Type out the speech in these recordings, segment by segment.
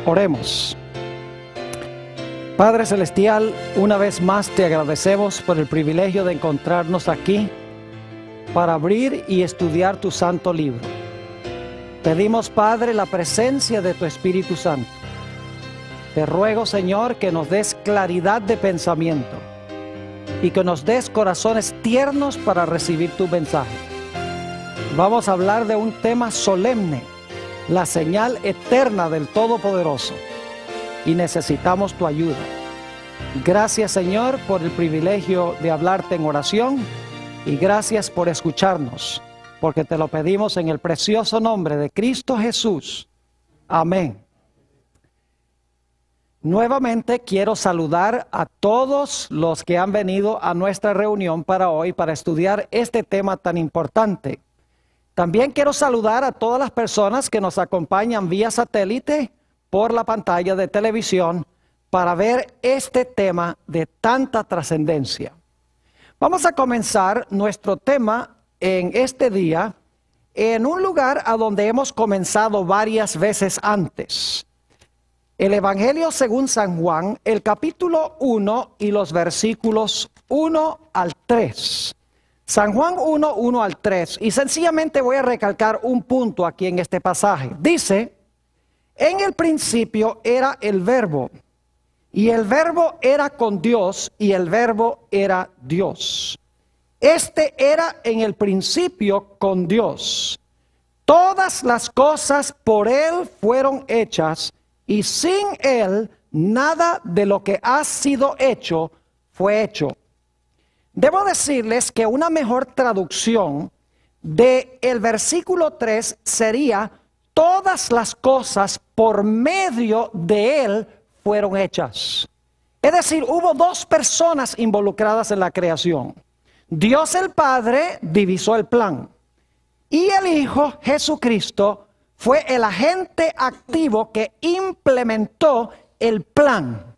Oremos. Padre Celestial, una vez más te agradecemos por el privilegio de encontrarnos aquí para abrir y estudiar tu santo libro. Pedimos, Padre, la presencia de tu Espíritu Santo. Te ruego, Señor, que nos des claridad de pensamiento y que nos des corazones tiernos para recibir tu mensaje. Vamos a hablar de un tema solemne, la señal eterna del Todopoderoso, y necesitamos tu ayuda. Gracias, Señor, por el privilegio de hablarte en oración, y gracias por escucharnos, porque te lo pedimos en el precioso nombre de Cristo Jesús. Amén. Nuevamente quiero saludar a todos los que han venido a nuestra reunión para hoy para estudiar este tema tan importante. También quiero saludar a todas las personas que nos acompañan vía satélite por la pantalla de televisión para ver este tema de tanta trascendencia. Vamos a comenzar nuestro tema en este día en un lugar a donde hemos comenzado varias veces antes. El Evangelio según San Juan, el capítulo 1 y los versículos 1 al 3. San Juan 1, 1 al 3, y sencillamente voy a recalcar un punto aquí en este pasaje. Dice, en el principio era el Verbo, y el Verbo era con Dios, y el Verbo era Dios. Este era en el principio con Dios. Todas las cosas por Él fueron hechas, y sin Él nada de lo que ha sido hecho fue hecho. Debo decirles que una mejor traducción del versículo 3 sería: todas las cosas por medio de Él fueron hechas. Es decir, hubo dos personas involucradas en la creación. Dios el Padre divisó el plan, y el Hijo Jesucristo fue el agente activo que implementó el plan.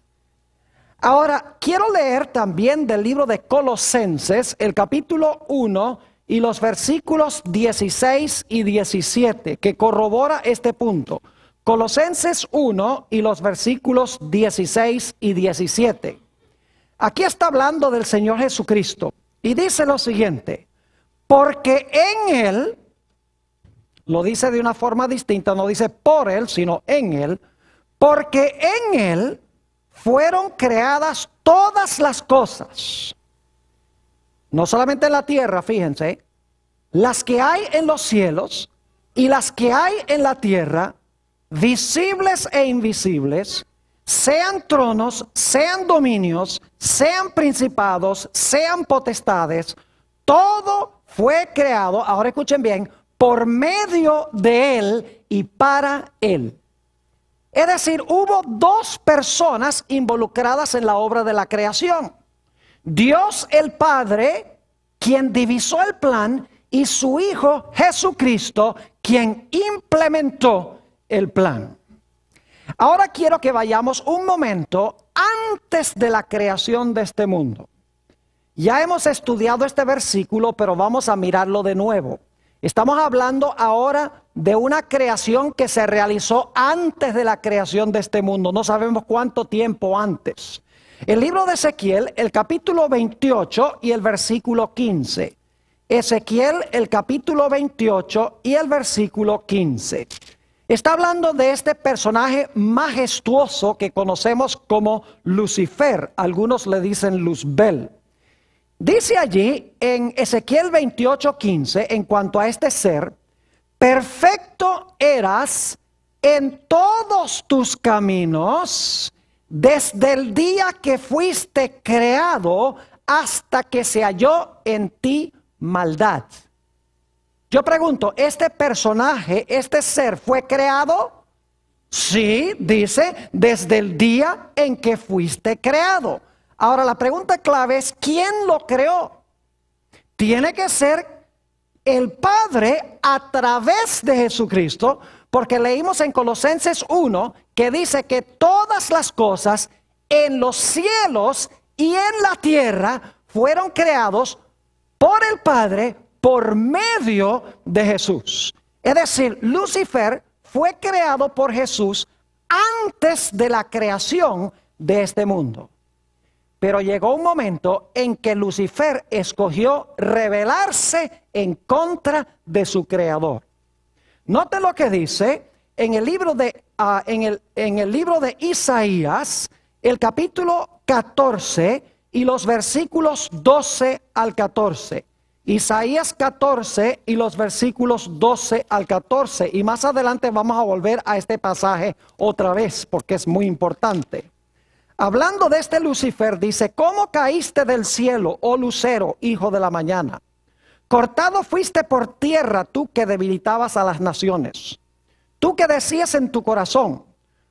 Ahora, quiero leer también del libro de Colosenses, el capítulo 1 y los versículos 16 y 17, que corrobora este punto. Colosenses 1 y los versículos 16 y 17. Aquí está hablando del Señor Jesucristo y dice lo siguiente: porque en Él, lo dice de una forma distinta, no dice por Él, sino en Él, porque en Él fueron creadas todas las cosas, no solamente en la tierra, fíjense, las que hay en los cielos y las que hay en la tierra, visibles e invisibles, sean tronos, sean dominios, sean principados, sean potestades, todo fue creado, ahora escuchen bien, por medio de Él y para Él. Es decir, hubo dos personas involucradas en la obra de la creación. Dios el Padre, quien divisó el plan, y su Hijo Jesucristo, quien implementó el plan. Ahora quiero que vayamos un momento antes de la creación de este mundo. Ya hemos estudiado este versículo, pero vamos a mirarlo de nuevo. Estamos hablando ahora de una creación que se realizó antes de la creación de este mundo. No sabemos cuánto tiempo antes. El libro de Ezequiel, el capítulo 28 y el versículo 15. Ezequiel, el capítulo 28 y el versículo 15. Está hablando de este personaje majestuoso que conocemos como Lucifer. Algunos le dicen Luzbel. Dice allí en Ezequiel 28:15, en cuanto a este ser: perfecto eras en todos tus caminos, desde el día que fuiste creado hasta que se halló en ti maldad. Yo pregunto, ¿este personaje, este ser fue creado? Sí, dice, desde el día en que fuiste creado. Ahora la pregunta clave es: ¿quién lo creó? Tiene que ser el Padre a través de Jesucristo, porque leímos en Colosenses 1 que dice que todas las cosas en los cielos y en la tierra fueron creados por el Padre por medio de Jesús. Es decir, Lucifer fue creado por Jesús antes antes de la creación de este mundo. Pero llegó un momento en que Lucifer escogió rebelarse en contra de su creador. Note lo que dice en el libro de Isaías, el capítulo 14 y los versículos 12 al 14. Isaías 14 y los versículos 12 al 14. Y más adelante vamos a volver a este pasaje otra vez porque es muy importante. Hablando de este Lucifer, dice: ¿Cómo caíste del cielo, oh lucero, hijo de la mañana? Cortado fuiste por tierra, tú que debilitabas a las naciones. Tú que decías en tu corazón: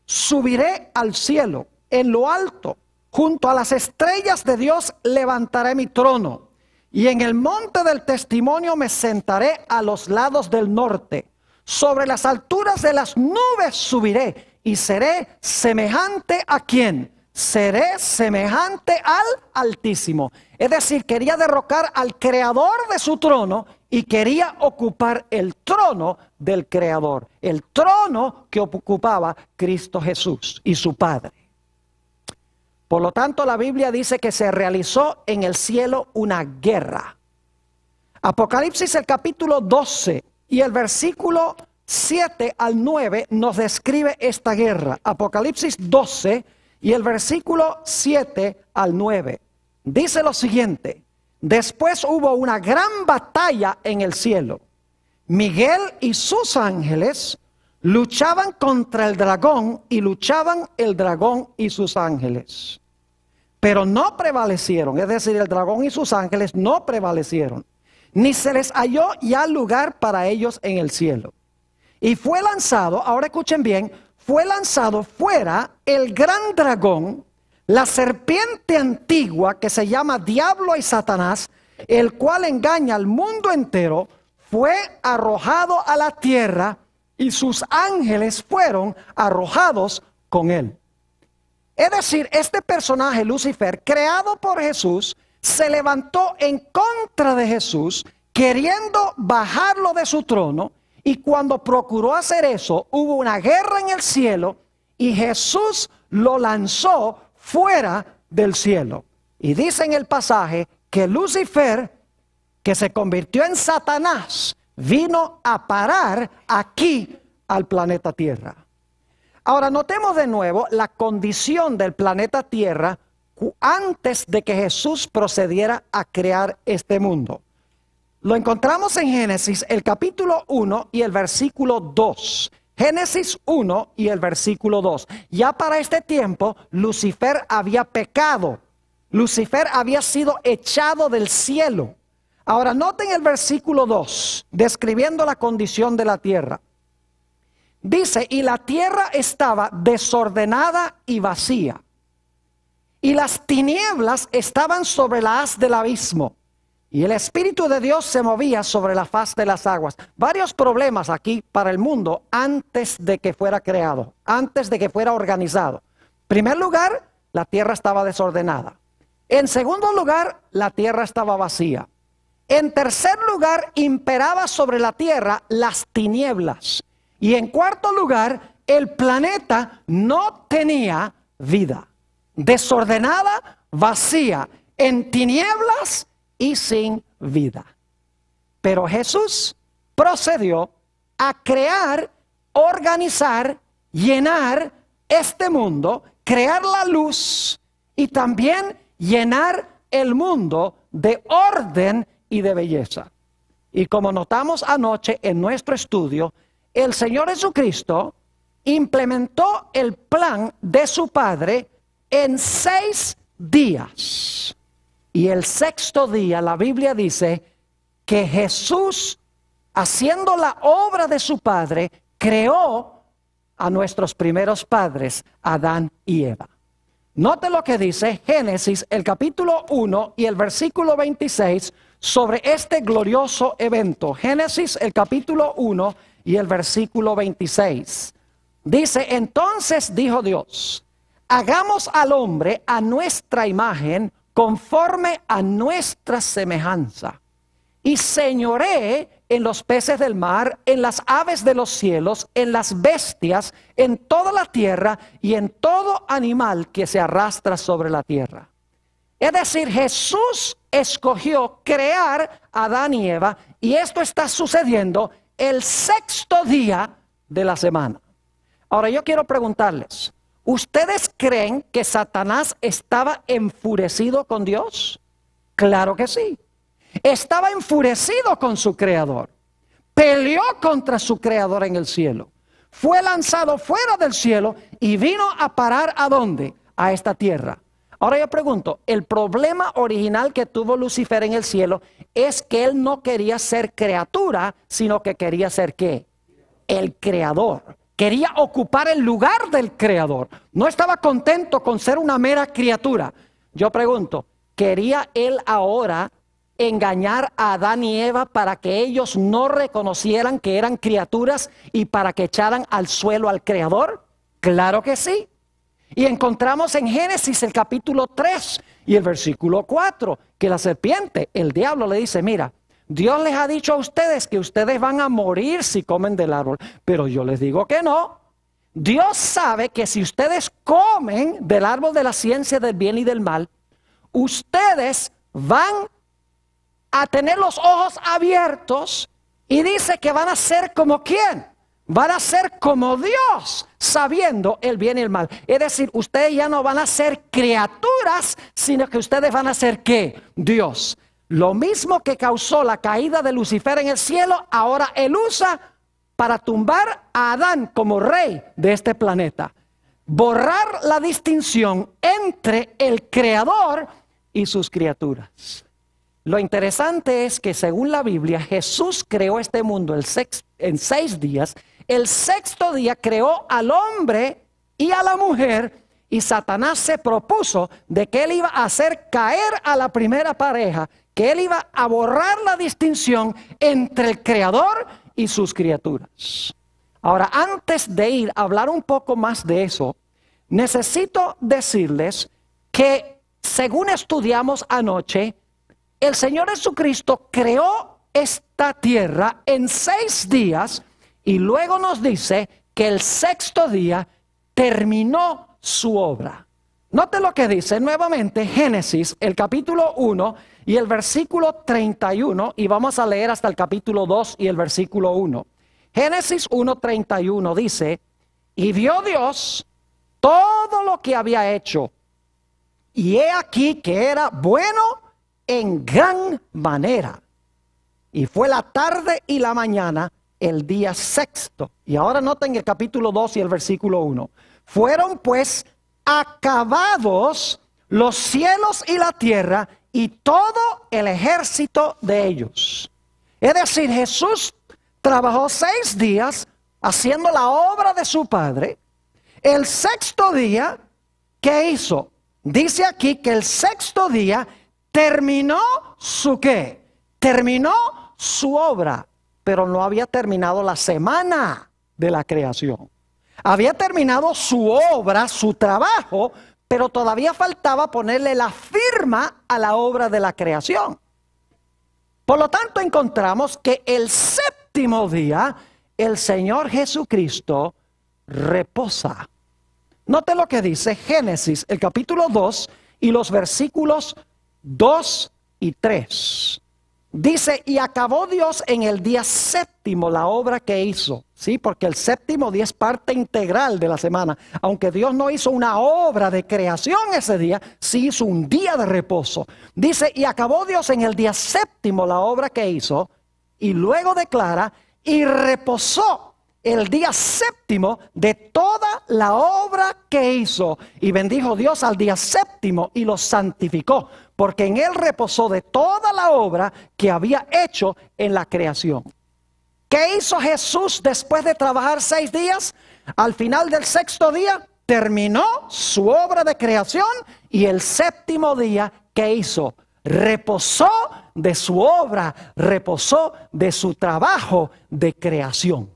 subiré al cielo, en lo alto, junto a las estrellas de Dios levantaré mi trono. Y en el monte del testimonio me sentaré a los lados del norte. Sobre las alturas de las nubes subiré y seré semejante ¿a quién? Seré semejante al Altísimo. Es decir, quería derrocar al creador de su trono y quería ocupar el trono del creador. El trono que ocupaba Cristo Jesús y su Padre. Por lo tanto, la Biblia dice que se realizó en el cielo una guerra. Apocalipsis, el capítulo 12 y el versículo 7 al 9 nos describe esta guerra. Apocalipsis 12 y el versículo 7 al 9. Dice lo siguiente: después hubo una gran batalla en el cielo. Miguel y sus ángeles luchaban contra el dragón y luchaban el dragón y sus ángeles. Pero no prevalecieron, es decir, el dragón y sus ángeles no prevalecieron. Ni se les halló ya lugar para ellos en el cielo. Y fue lanzado, ahora escuchen bien, fue lanzado fuera el gran dragón, la serpiente antigua que se llama Diablo y Satanás, el cual engaña al mundo entero, fue arrojado a la tierra y sus ángeles fueron arrojados con él. Es decir, este personaje Lucifer, creado por Jesús, se levantó en contra de Jesús, queriendo bajarlo de su trono. Y cuando procuró hacer eso, hubo una guerra en el cielo y Jesús lo lanzó fuera del cielo. Y dice en el pasaje que Lucifer, que se convirtió en Satanás, vino a parar aquí al planeta Tierra. Ahora notemos de nuevo la condición del planeta Tierra antes de que Jesús procediera a crear este mundo. Lo encontramos en Génesis, el capítulo 1 y el versículo 2. Génesis 1 y el versículo 2. Ya para este tiempo, Lucifer había pecado. Lucifer había sido echado del cielo. Ahora noten el versículo 2, describiendo la condición de la tierra. Dice: y la tierra estaba desordenada y vacía, y las tinieblas estaban sobre la haz del abismo. Y el Espíritu de Dios se movía sobre la faz de las aguas. Varios problemas aquí para el mundo antes de que fuera creado, antes de que fuera organizado. En primer lugar, la tierra estaba desordenada. En segundo lugar, la tierra estaba vacía. En tercer lugar, imperaba sobre la tierra las tinieblas. Y en cuarto lugar, el planeta no tenía vida. Desordenada, vacía, en tinieblas y sin vida. Pero Jesús procedió a crear, organizar, llenar este mundo, crear la luz y también llenar el mundo de orden y de belleza. Y como notamos anoche en nuestro estudio, el Señor Jesucristo implementó el plan de su Padre en 6 días. Y el sexto día, la Biblia dice que Jesús, haciendo la obra de su Padre, creó a nuestros primeros padres, Adán y Eva. Note lo que dice Génesis, el capítulo 1 y el versículo 26 sobre este glorioso evento. Génesis, el capítulo 1 y el versículo 26. Dice: entonces dijo Dios: hagamos al hombre a nuestra imagen, conforme a nuestra semejanza, y señoree en los peces del mar, en las aves de los cielos, en las bestias, en toda la tierra y en todo animal que se arrastra sobre la tierra. Es decir, Jesús escogió crear a Adán y Eva, y esto está sucediendo el sexto día de la semana. Ahora yo quiero preguntarles, ¿ustedes creen que Satanás estaba enfurecido con Dios? Claro que sí. Estaba enfurecido con su creador. Peleó contra su creador en el cielo. Fue lanzado fuera del cielo y vino a parar ¿a dónde? A esta tierra. Ahora yo pregunto, el problema original que tuvo Lucifer en el cielo es que él no quería ser criatura, sino que quería ser ¿qué? El creador. Quería ocupar el lugar del creador. No estaba contento con ser una mera criatura. Yo pregunto, ¿quería él ahora engañar a Adán y Eva para que ellos no reconocieran que eran criaturas y para que echaran al suelo al creador? Claro que sí. Y encontramos en Génesis el capítulo 3 y el versículo 4 que la serpiente, el diablo, le dice, mira, Dios les ha dicho a ustedes que ustedes van a morir si comen del árbol, pero yo les digo que no. Dios sabe que si ustedes comen del árbol de la ciencia del bien y del mal, ustedes van a tener los ojos abiertos y dice que van a ser como ¿quién? Van a ser como Dios, sabiendo el bien y el mal. Es decir, ustedes ya no van a ser criaturas, sino que ustedes van a ser ¿qué? Dios. Lo mismo que causó la caída de Lucifer en el cielo, ahora él usa para tumbar a Adán como rey de este planeta. Borrar la distinción entre el creador y sus criaturas. Lo interesante es que según la Biblia, Jesús creó este mundo en 6 días. El sexto día creó al hombre y a la mujer, y Satanás se propuso de que él iba a hacer caer a la primera pareja, que él iba a borrar la distinción entre el creador y sus criaturas. Ahora, antes de ir a hablar un poco más de eso, necesito decirles que según estudiamos anoche, el Señor Jesucristo creó esta tierra en 6 días y luego nos dice que el sexto día terminó su obra. Note lo que dice nuevamente Génesis, el capítulo 1 y el versículo 31, y vamos a leer hasta el capítulo 2 y el versículo 1. Génesis 1:31 dice, y vio Dios todo lo que había hecho, y he aquí que era bueno en gran manera. Y fue la tarde y la mañana el día sexto. Y ahora noten el capítulo 2 y el versículo 1. Fueron pues acabados los cielos y la tierra y todo el ejército de ellos. Es decir, Jesús trabajó 6 días haciendo la obra de su Padre. El sexto día, ¿qué hizo? Dice aquí que el sexto día terminó su ¿qué? Terminó su obra, pero no había terminado la semana de la creación. Había terminado su obra, su trabajo, pero todavía faltaba ponerle la firma a la obra de la creación. Por lo tanto, encontramos que el séptimo día, el Señor Jesucristo reposa. Note lo que dice Génesis, el capítulo 2 y los versículos 2 y 3. Dice, y acabó Dios en el día séptimo la obra que hizo. Sí, porque el séptimo día es parte integral de la semana. Aunque Dios no hizo una obra de creación ese día, sí hizo un día de reposo. Dice, y acabó Dios en el día séptimo la obra que hizo. Y luego declara, y reposó el día séptimo de toda la obra que hizo. Y bendijo Dios al día séptimo y lo santificó, porque en él reposó de toda la obra que había hecho en la creación. ¿Qué hizo Jesús después de trabajar 6 días? Al final del sexto día terminó su obra de creación, y el séptimo día, ¿qué hizo? Reposó de su obra, reposó de su trabajo de creación.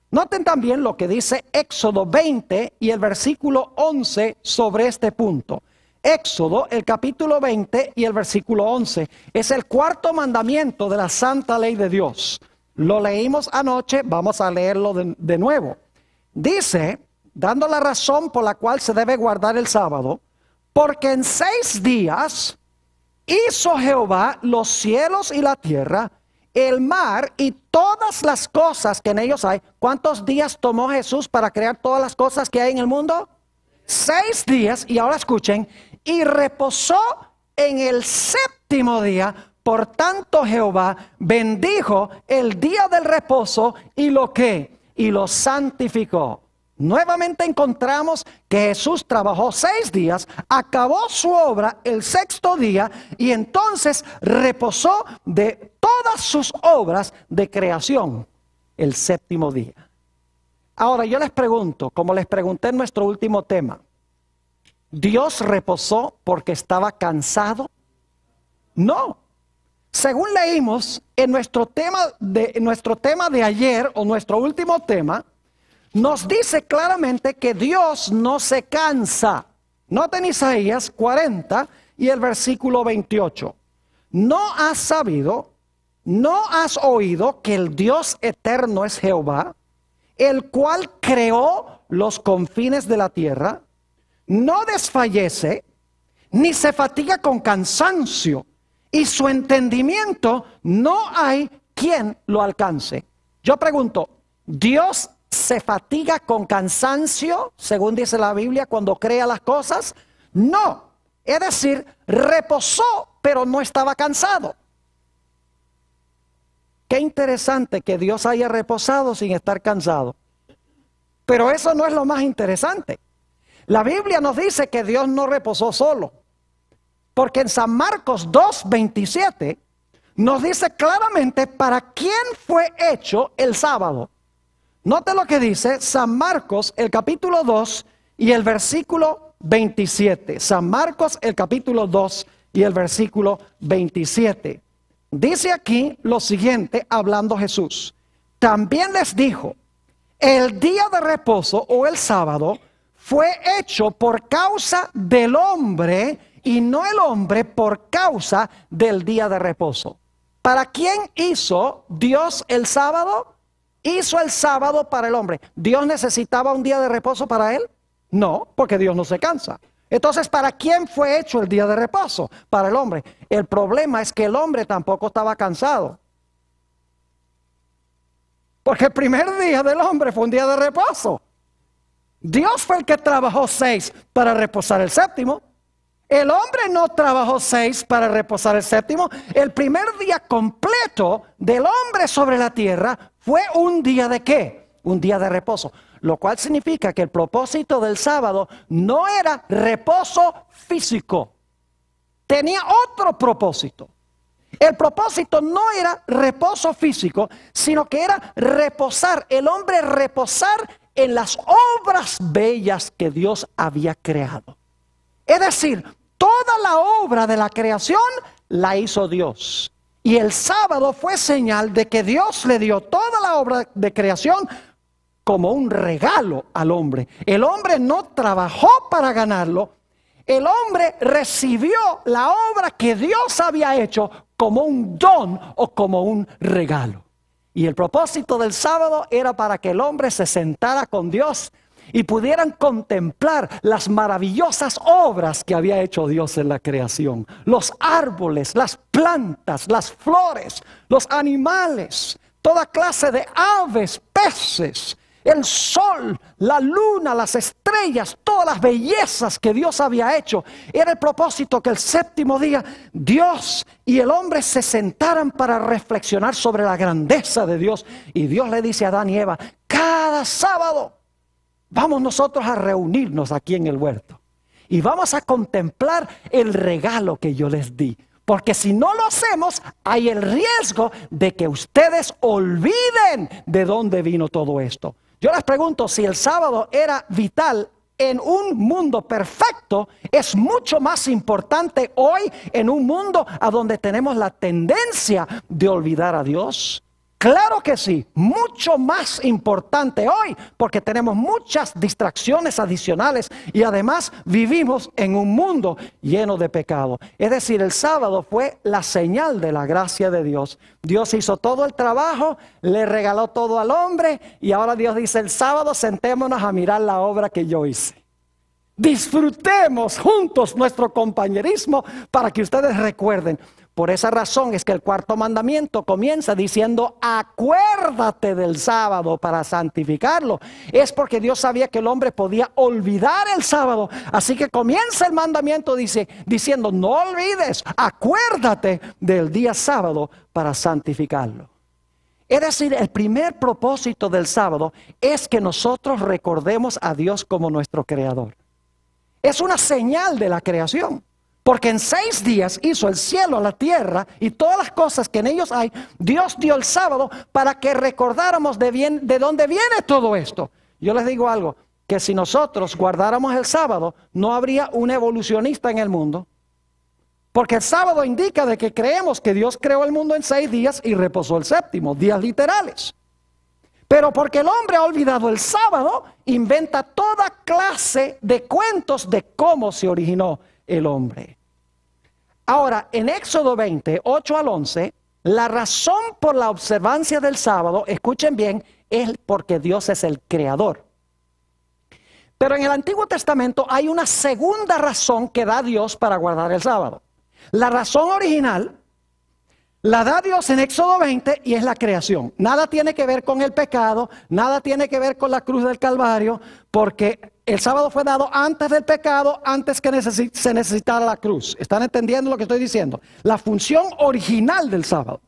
Noten también lo que dice Éxodo 20 y el versículo 11 sobre este punto. Éxodo, el capítulo 20 y el versículo 11. Es el cuarto mandamiento de la santa ley de Dios. Lo leímos anoche, vamos a leerlo de nuevo. Dice, dando la razón por la cual se debe guardar el sábado, porque en 6 días hizo Jehová los cielos y la tierra, el mar y todas las cosas que en ellos hay. ¿Cuántos días tomó Jesús para crear todas las cosas que hay en el mundo? 6 días, y ahora escuchen, y reposó en el 7º día. Por tanto Jehová bendijo el día del reposo y lo que, y lo santificó. Nuevamente encontramos que Jesús trabajó 6 días, acabó su obra el 6º día y entonces reposó de todas sus obras de creación el 7º día. Ahora yo les pregunto, como les pregunté en nuestro último tema, ¿Dios reposó porque estaba cansado? No. Según leímos en nuestro tema de ayer, o nuestro último tema, nos dice claramente que Dios no se cansa. Noten Isaías 40 y el versículo 28. ¿No has sabido, no has oído que el Dios eterno es Jehová, el cual creó los confines de la tierra? No desfallece, ni se fatiga con cansancio, y su entendimiento no hay quien lo alcance. Yo pregunto, ¿Dios se fatiga con cansancio, según dice la Biblia, cuando crea las cosas? No, es decir, reposó, pero no estaba cansado. Qué interesante que Dios haya reposado sin estar cansado. Pero eso no es lo más interesante. La Biblia nos dice que Dios no reposó solo. Porque en San Marcos 2:27 nos dice claramente para quién fue hecho el sábado. Note lo que dice San Marcos, el capítulo 2 y el versículo 27. San Marcos, el capítulo 2 y el versículo 27. Dice aquí lo siguiente, hablando Jesús. También les dijo, el día de reposo o el sábado fue hecho por causa del hombre y no el hombre por causa del día de reposo. ¿Para quién hizo Dios el sábado? Hizo el sábado para el hombre. ¿Dios necesitaba un día de reposo para él? No, porque Dios no se cansa. Entonces, ¿para quién fue hecho el día de reposo? Para el hombre. El problema es que el hombre tampoco estaba cansado. Porque el primer día del hombre fue un día de reposo. Dios fue el que trabajó 6 para reposar el 7º. El hombre no trabajó 6 para reposar el 7º. El primer día completo del hombre sobre la tierra fue un día de ¿qué? Un día de reposo. Lo cual significa que el propósito del sábado no era reposo físico. Tenía otro propósito. El propósito no era reposo físico, sino que era reposar. El hombre reposar en las obras bellas que Dios había creado. Es decir, toda la obra de la creación la hizo Dios. Y el sábado fue señal de que Dios le dio toda la obra de creación como un regalo al hombre. El hombre no trabajó para ganarlo. El hombre recibió la obra que Dios había hecho como un don o como un regalo. Y el propósito del sábado era para que el hombre se sentara con Dios y pudieran contemplar las maravillosas obras que había hecho Dios en la creación. Los árboles, las plantas, las flores, los animales, toda clase de aves, peces, el sol, la luna, las estrellas, todas las bellezas que Dios había hecho. Era el propósito que el 7º día Dios y el hombre se sentaran para reflexionar sobre la grandeza de Dios. Y Dios le dice a Adán y Eva, cada sábado vamos nosotros a reunirnos aquí en el huerto y vamos a contemplar el regalo que yo les di. Porque si no lo hacemos, hay el riesgo de que ustedes olviden de dónde vino todo esto. Yo les pregunto, si el sábado era vital en un mundo perfecto, ¿es mucho más importante hoy en un mundo a donde tenemos la tendencia de olvidar a Dios? Claro que sí, mucho más importante hoy porque tenemos muchas distracciones adicionales y además vivimos en un mundo lleno de pecado. Es decir, el sábado fue la señal de la gracia de Dios. Dios hizo todo el trabajo, le regaló todo al hombre y ahora Dios dice: el sábado sentémonos a mirar la obra que yo hice. Disfrutemos juntos nuestro compañerismo para que ustedes recuerden. Por esa razón es que el cuarto mandamiento comienza diciendo: acuérdate del sábado para santificarlo. Es porque Dios sabía que el hombre podía olvidar el sábado. Así que comienza el mandamiento diciendo: no olvides, acuérdate del día sábado para santificarlo. Es decir, el primer propósito del sábado es que nosotros recordemos a Dios como nuestro creador. Es una señal de la creación. Porque en 6 días hizo el cielo, la tierra y todas las cosas que en ellos hay. Dios dio el sábado para que recordáramos de dónde viene todo esto. Yo les digo algo, que si nosotros guardáramos el sábado, no habría un evolucionista en el mundo. Porque el sábado indica de que creemos que Dios creó el mundo en 6 días y reposó el séptimo, días literales. Pero porque el hombre ha olvidado el sábado, inventa toda clase de cuentos de cómo se originó el hombre. Ahora, en Éxodo 20, 8 al 11, la razón por la observancia del sábado, escuchen bien, es porque Dios es el creador. Pero en el Antiguo Testamento hay una segunda razón que da Dios para guardar el sábado. La razón original la da Dios en Éxodo 20 y es la creación. Nada tiene que ver con el pecado, nada tiene que ver con la cruz del Calvario, porque el sábado fue dado antes del pecado, antes que se necesitara la cruz. ¿Están entendiendo lo que estoy diciendo? La función original del sábado.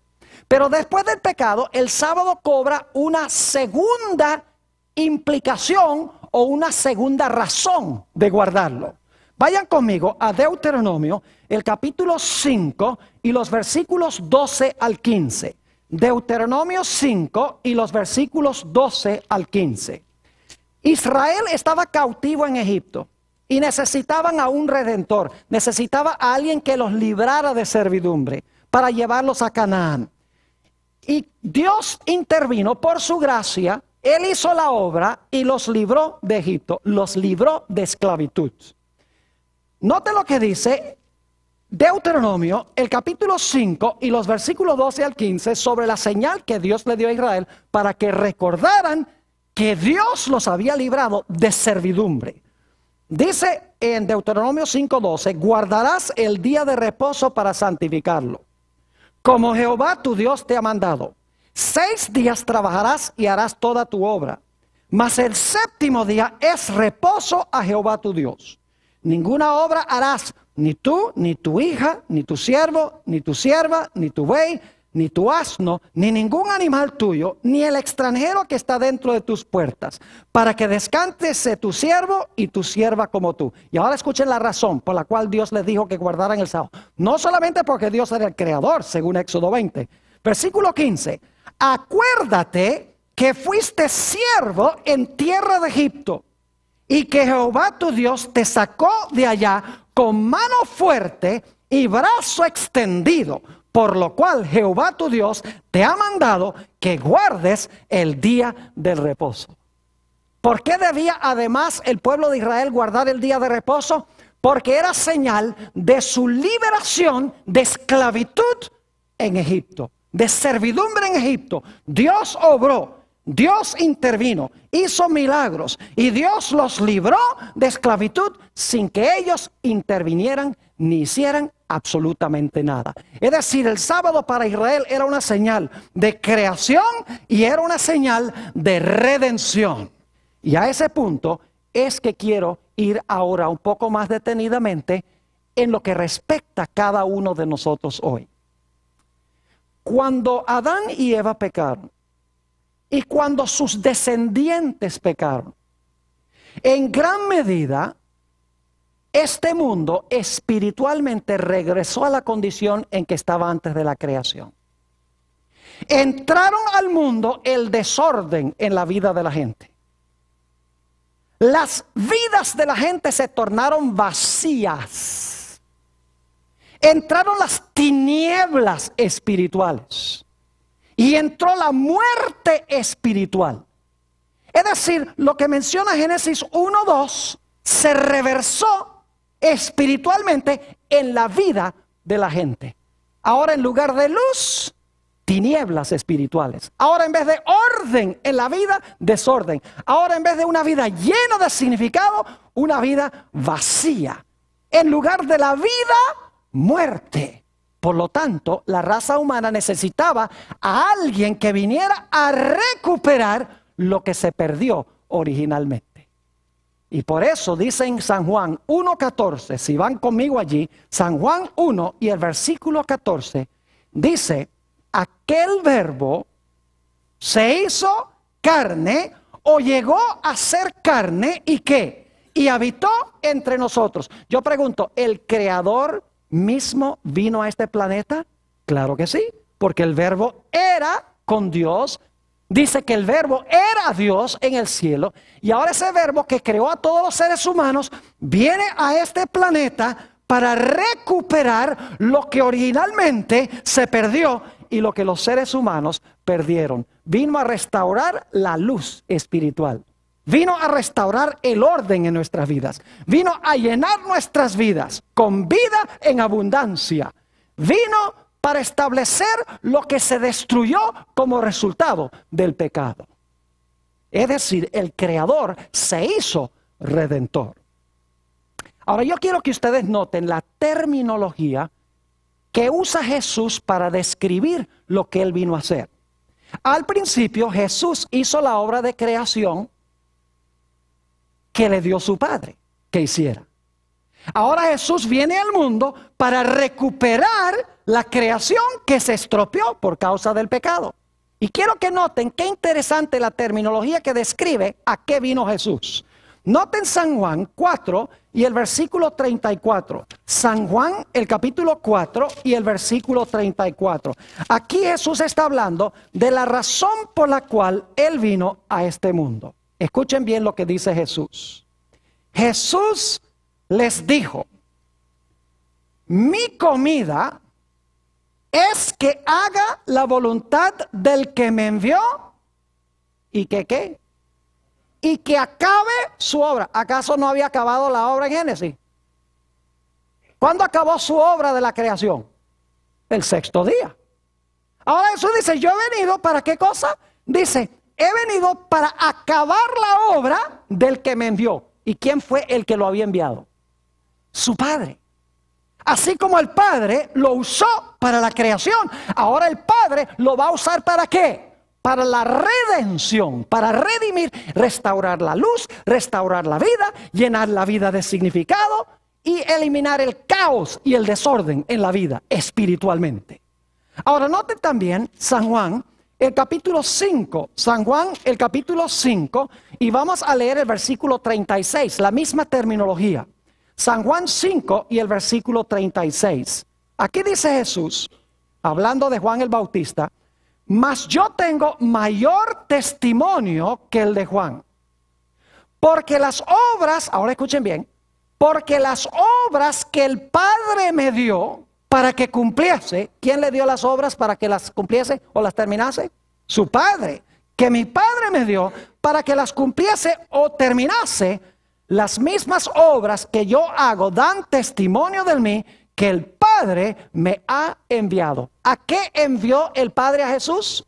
Pero después del pecado, el sábado cobra una segunda implicación o una segunda razón de guardarlo. Vayan conmigo a Deuteronomio, el capítulo 5 y los versículos 12 al 15. Deuteronomio 5 y los versículos 12 al 15. Israel estaba cautivo en Egipto y necesitaban a un redentor. Necesitaba a alguien que los librara de servidumbre para llevarlos a Canaán. Y Dios intervino por su gracia. Él hizo la obra y los libró de Egipto, los libró de esclavitud. Note lo que dice Deuteronomio, el capítulo 5 y los versículos 12 al 15 sobre la señal que Dios le dio a Israel para que recordaran que Dios los había librado de servidumbre. Dice en Deuteronomio 5:12: guardarás el día de reposo para santificarlo, como Jehová tu Dios te ha mandado. 6 días trabajarás y harás toda tu obra, mas el séptimo día es reposo a Jehová tu Dios. Ninguna obra harás, ni tú, ni tu hija, ni tu siervo, ni tu sierva, ni tu buey, ni tu asno, ni ningún animal tuyo, ni el extranjero que está dentro de tus puertas, para que descanse tu siervo y tu sierva como tú. Y ahora escuchen la razón por la cual Dios les dijo que guardaran el sábado. No solamente porque Dios era el creador, según Éxodo 20. Versículo 15. Acuérdate que fuiste siervo en tierra de Egipto, y que Jehová tu Dios te sacó de allá con mano fuerte y brazo extendido, por lo cual Jehová tu Dios te ha mandado que guardes el día del reposo. ¿Por qué debía además el pueblo de Israel guardar el día de reposo? Porque era señal de su liberación de esclavitud en Egipto, de servidumbre en Egipto. Dios obró. Dios intervino, hizo milagros y Dios los libró de esclavitud sin que ellos intervinieran ni hicieran absolutamente nada. Es decir, el sábado para Israel era una señal de creación y era una señal de redención. Y a ese punto es que quiero ir ahora un poco más detenidamente en lo que respecta a cada uno de nosotros hoy. Cuando Adán y Eva pecaron, y cuando sus descendientes pecaron, en gran medida, este mundo espiritualmente regresó a la condición en que estaba antes de la creación. Entraron al mundo el desorden en la vida de la gente. Las vidas de la gente se tornaron vacías. Entraron las tinieblas espirituales. y entró la muerte espiritual. Es decir, lo que menciona Génesis 1:2 se reversó espiritualmente en la vida de la gente. Ahora, en lugar de luz, tinieblas espirituales. Ahora, en vez de orden en la vida, desorden. Ahora, en vez de una vida llena de significado, una vida vacía. En lugar de la vida, muerte. Por lo tanto, la raza humana necesitaba a alguien que viniera a recuperar lo que se perdió originalmente. Y por eso dice en San Juan 1:14, si van conmigo allí, San Juan 1 y el versículo 14, dice: aquel verbo se hizo carne o llegó a ser carne, ¿y qué? Y habitó entre nosotros. Yo pregunto, ¿el Creador mismo vino a este planeta? Claro que sí, porque el verbo era con Dios. Dice que el verbo era Dios en el cielo, y ahora ese verbo que creó a todos los seres humanos viene a este planeta para recuperar lo que originalmente se perdió y lo que los seres humanos perdieron. Vino a restaurar la luz espiritual. Vino a restaurar el orden en nuestras vidas. Vino a llenar nuestras vidas con vida en abundancia. Vino para establecer lo que se destruyó como resultado del pecado. Es decir, el Creador se hizo redentor. Ahora yo quiero que ustedes noten la terminología que usa Jesús para describir lo que Él vino a hacer. Al principio Jesús hizo la obra de creación que le dio su Padre que hiciera. Ahora Jesús viene al mundo para recuperar la creación que se estropeó por causa del pecado. Y quiero que noten qué interesante la terminología que describe a qué vino Jesús. Noten San Juan 4 y el versículo 34. San Juan, el capítulo 4 y el versículo 34. Aquí Jesús está hablando de la razón por la cual Él vino a este mundo. Escuchen bien lo que dice Jesús. Jesús les dijo: mi comida es que haga la voluntad del que me envió y que ¿qué? Y que acabe su obra. ¿Acaso no había acabado la obra en Génesis? ¿Cuándo acabó su obra de la creación? El sexto día. Ahora Jesús dice: yo he venido ¿para qué cosa? Dice: he venido para acabar la obra del que me envió. ¿Y quién fue el que lo había enviado? Su Padre. Así como el Padre lo usó para la creación, ahora el Padre lo va a usar ¿para qué? Para la redención, para redimir, restaurar la luz, restaurar la vida, llenar la vida de significado y eliminar el caos y el desorden en la vida espiritualmente. Ahora noten también San Juan, el capítulo 5, San Juan, el capítulo 5, y vamos a leer el versículo 36, la misma terminología. San Juan 5 y el versículo 36. Aquí dice Jesús, hablando de Juan el Bautista: mas yo tengo mayor testimonio que el de Juan. Porque las obras, ahora escuchen bien, porque las obras que el Padre me dio para que cumpliese, ¿quién le dio las obras para que las cumpliese o las terminase? Su Padre. Que mi Padre me dio para que las cumpliese o terminase. Las mismas obras que yo hago dan testimonio de mí, que el Padre me ha enviado. ¿A qué envió el Padre a Jesús?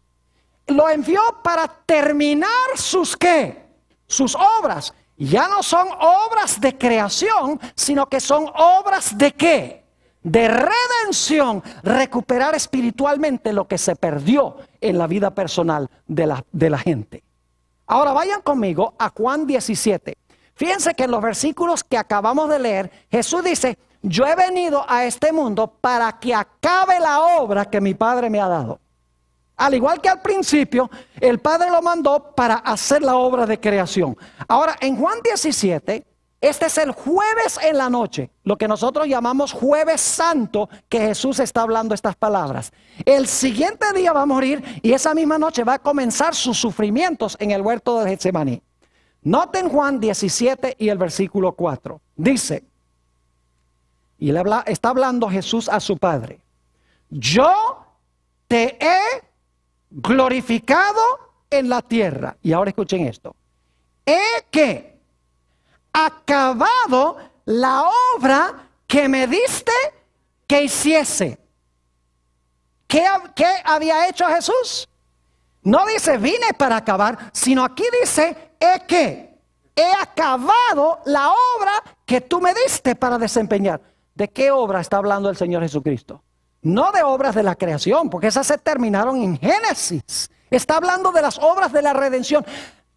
Lo envió para terminar sus ¿qué? Sus obras. Ya no son obras de creación, sino que son obras de ¿qué? De redención. Recuperar espiritualmente lo que se perdió en la vida personal de la gente. Ahora vayan conmigo a Juan 17. Fíjense que en los versículos que acabamos de leer, Jesús dice: yo he venido a este mundo para que acabe la obra que mi Padre me ha dado. Al igual que al principio, el Padre lo mandó para hacer la obra de creación. Ahora, en Juan 17, este es el jueves en la noche, lo que nosotros llamamos Jueves Santo, que Jesús está hablando estas palabras. El siguiente día va a morir y esa misma noche va a comenzar sus sufrimientos en el huerto de Getsemaní. Noten Juan 17 y el versículo 4. Dice, y está hablando Jesús a su Padre: yo te he glorificado en la tierra. Y ahora escuchen esto. He que acabado la obra que me diste que hiciese. ¿Qué había hecho Jesús? No dice vine para acabar, sino aquí dice he acabado la obra que tú me diste para desempeñar. ¿De qué obra está hablando el Señor Jesucristo? No de obras de la creación, porque esas se terminaron en Génesis. Está hablando de las obras de la redención.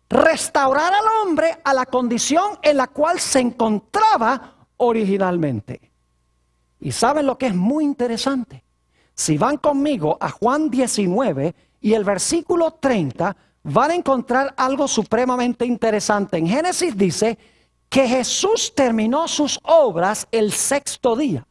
Restaurar al hombre a la condición en la cual se encontraba originalmente. ¿Y saben lo que es muy interesante? Si van conmigo a Juan 19 y el versículo 30, van a encontrar algo supremamente interesante. En Génesis dice que Jesús terminó sus obras el sexto día.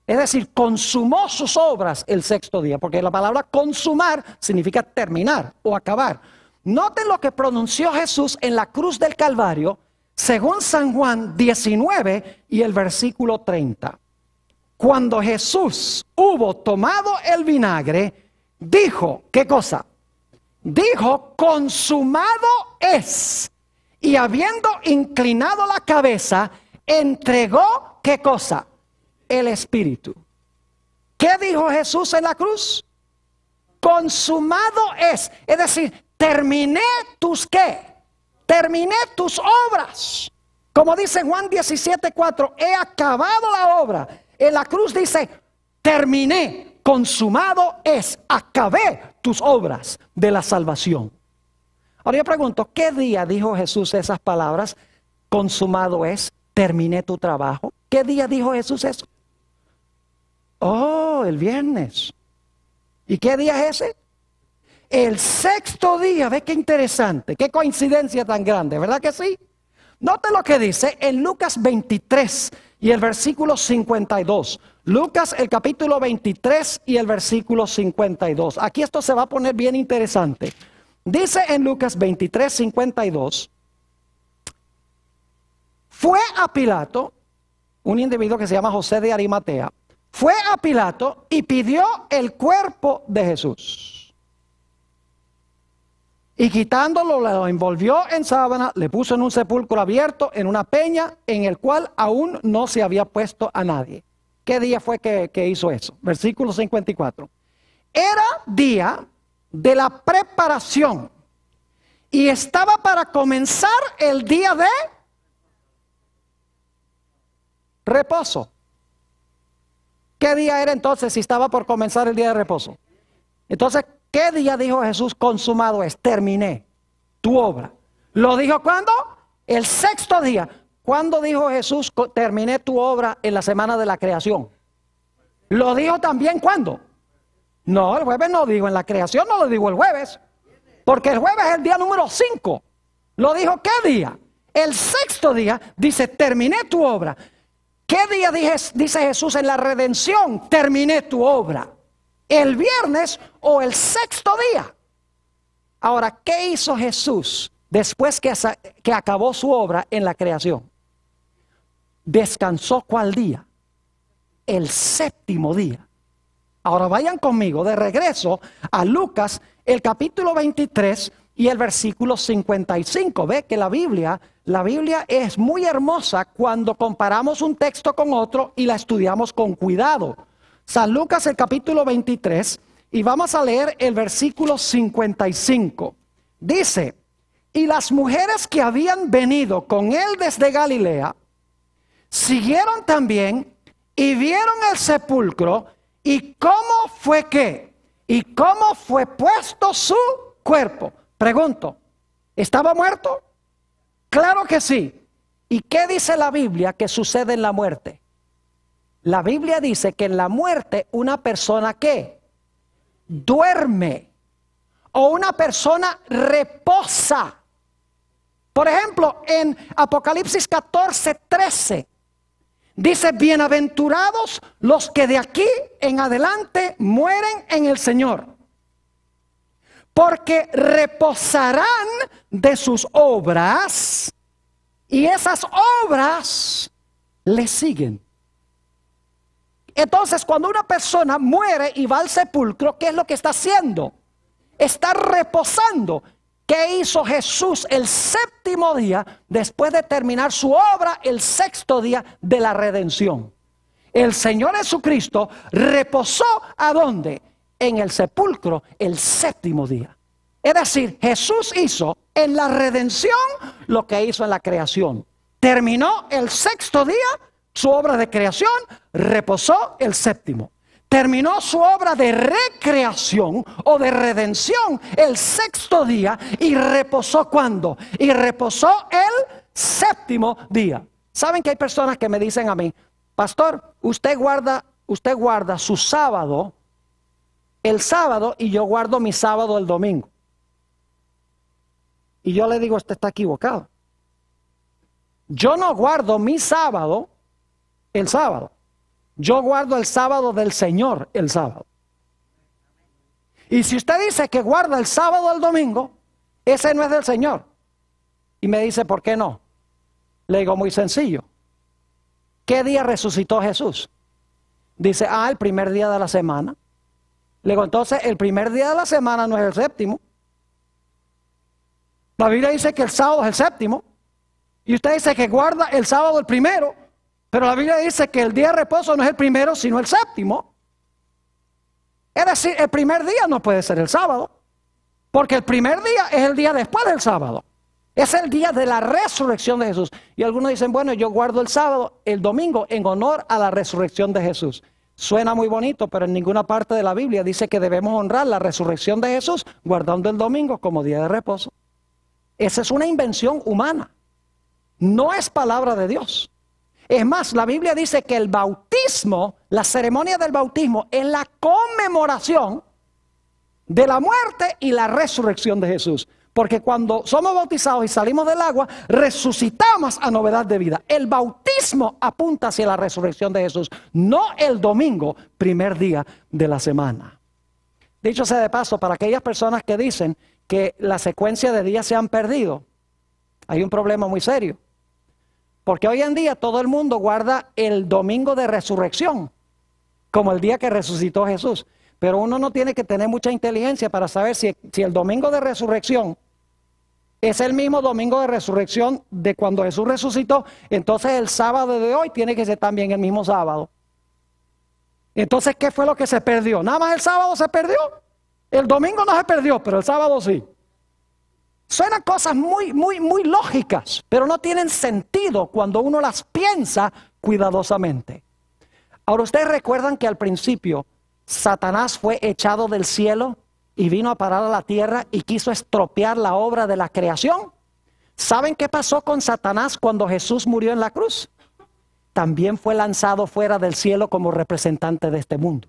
Es decir, consumó sus obras el sexto día, porque la palabra consumar significa terminar o acabar. Noten lo que pronunció Jesús en la cruz del Calvario, según San Juan 19 y el versículo 30. Cuando Jesús hubo tomado el vinagre, dijo, ¿qué cosa? Dijo, consumado es. Y habiendo inclinado la cabeza, entregó, ¿qué cosa? El Espíritu. ¿Qué dijo Jesús en la cruz? Consumado es. Es decir, terminé tus ¿qué? Terminé tus obras. Como dice Juan 17:4, he acabado la obra. En la cruz dice, terminé, consumado es, acabé tus obras de la salvación. Ahora yo pregunto, ¿qué día dijo Jesús esas palabras? Consumado es, terminé tu trabajo. ¿Qué día dijo Jesús eso? Oh, el viernes. ¿Y qué día es ese? El sexto día. Ve qué interesante, qué coincidencia tan grande, ¿verdad que sí? Note lo que dice en Lucas 23 y el versículo 52. Lucas el capítulo 23 y el versículo 52. Aquí esto se va a poner bien interesante. Dice en Lucas 23, 52. Fue a Pilato, un individuo que se llama José de Arimatea, fue a Pilato y pidió el cuerpo de Jesús. Y quitándolo, lo envolvió en sábana, le puso en un sepulcro abierto, en una peña, en el cual aún no se había puesto a nadie. ¿Qué día fue que hizo eso? Versículo 54. Era día de la preparación y estaba para comenzar el día de reposo. ¿Qué día era entonces si estaba por comenzar el día de reposo? Entonces, ¿qué día dijo Jesús consumado es? Terminé tu obra. ¿Lo dijo cuándo? El sexto día. ¿Cuándo dijo Jesús terminé tu obra en la semana de la creación? ¿Lo dijo también cuándo? No, el jueves no digo, en la creación no lo digo el jueves. Porque el jueves es el día número 5. ¿Lo dijo qué día? El sexto día dice terminé tu obra. ¿Qué día dice Jesús en la redención? Terminé tu obra. ¿El viernes o el sexto día? Ahora, ¿qué hizo Jesús después que acabó su obra en la creación? ¿Descansó cuál día? El séptimo día. Ahora vayan conmigo de regreso a Lucas, el capítulo 23 y el versículo 55. Ve que la Biblia es muy hermosa cuando comparamos un texto con otro y la estudiamos con cuidado. San Lucas el capítulo 23 y vamos a leer el versículo 55. Dice, y las mujeres que habían venido con él desde Galilea, siguieron también y vieron el sepulcro y cómo fue que, y cómo fue puesto su cuerpo. Pregunto, ¿estaba muerto? Claro que sí. ¿Y qué dice la Biblia que sucede en la muerte? La Biblia dice que en la muerte una persona ¿qué? Duerme o una persona reposa. Por ejemplo, en Apocalipsis 14:13 dice, bienaventurados los que de aquí en adelante mueren en el Señor, porque reposarán de sus obras y esas obras le siguen. Entonces, cuando una persona muere y va al sepulcro, ¿qué es lo que está haciendo? está reposando. ¿Qué hizo Jesús el séptimo día después de terminar su obra el sexto día de la redención? El Señor Jesucristo reposó ¿a dónde? En el sepulcro el séptimo día. Es decir, Jesús hizo en la redención lo que hizo en la creación. Terminó el sexto día su obra de creación, reposó el séptimo. Terminó su obra de recreación o de redención el sexto día y reposó ¿cuándo? Y reposó el séptimo día. ¿Saben que hay personas que me dicen a mí, pastor, usted guarda su sábado el sábado y yo guardo mi sábado el domingo? Y yo le digo, usted está equivocado. Yo no guardo mi sábado el sábado. Yo guardo el sábado del Señor el sábado. Y si usted dice que guarda el sábado el domingo, ese no es del Señor. Y me dice, ¿por qué no? Le digo, muy sencillo. ¿Qué día resucitó Jesús? Dice, el primer día de la semana. Le digo, entonces el primer día de la semana no es el séptimo. La Biblia dice que el sábado es el séptimo. Y usted dice que guarda el sábado el primero. Pero la Biblia dice que el día de reposo no es el primero, sino el séptimo. Es decir, el primer día no puede ser el sábado. Porque el primer día es el día después del sábado. Es el día de la resurrección de Jesús. Y algunos dicen, bueno, yo guardo el sábado, el domingo, en honor a la resurrección de Jesús. Suena muy bonito, pero en ninguna parte de la Biblia dice que debemos honrar la resurrección de Jesús guardando el domingo como día de reposo. Esa es una invención humana. No es palabra de Dios. Es más, la Biblia dice que el bautismo, la ceremonia del bautismo, es la conmemoración de la muerte y la resurrección de Jesús. Porque cuando somos bautizados y salimos del agua, resucitamos a novedad de vida. El bautismo apunta hacia la resurrección de Jesús, no el domingo, primer día de la semana. Dicho sea de paso, para aquellas personas que dicen que la secuencia de días se han perdido, hay un problema muy serio. Porque hoy en día todo el mundo guarda el domingo de resurrección como el día que resucitó Jesús. Pero uno no tiene que tener mucha inteligencia para saber si el domingo de resurrección es el mismo domingo de resurrección de cuando Jesús resucitó. Entonces el sábado de hoy tiene que ser también el mismo sábado. Entonces, ¿qué fue lo que se perdió? Nada más el sábado se perdió. El domingo no se perdió, pero el sábado sí. Suenan cosas muy lógicas, pero no tienen sentido cuando uno las piensa cuidadosamente. Ahora, ¿ustedes recuerdan que al principio Satanás fue echado del cielo y vino a parar a la tierra y quiso estropear la obra de la creación? ¿Saben qué pasó con Satanás cuando Jesús murió en la cruz? También fue lanzado fuera del cielo como representante de este mundo.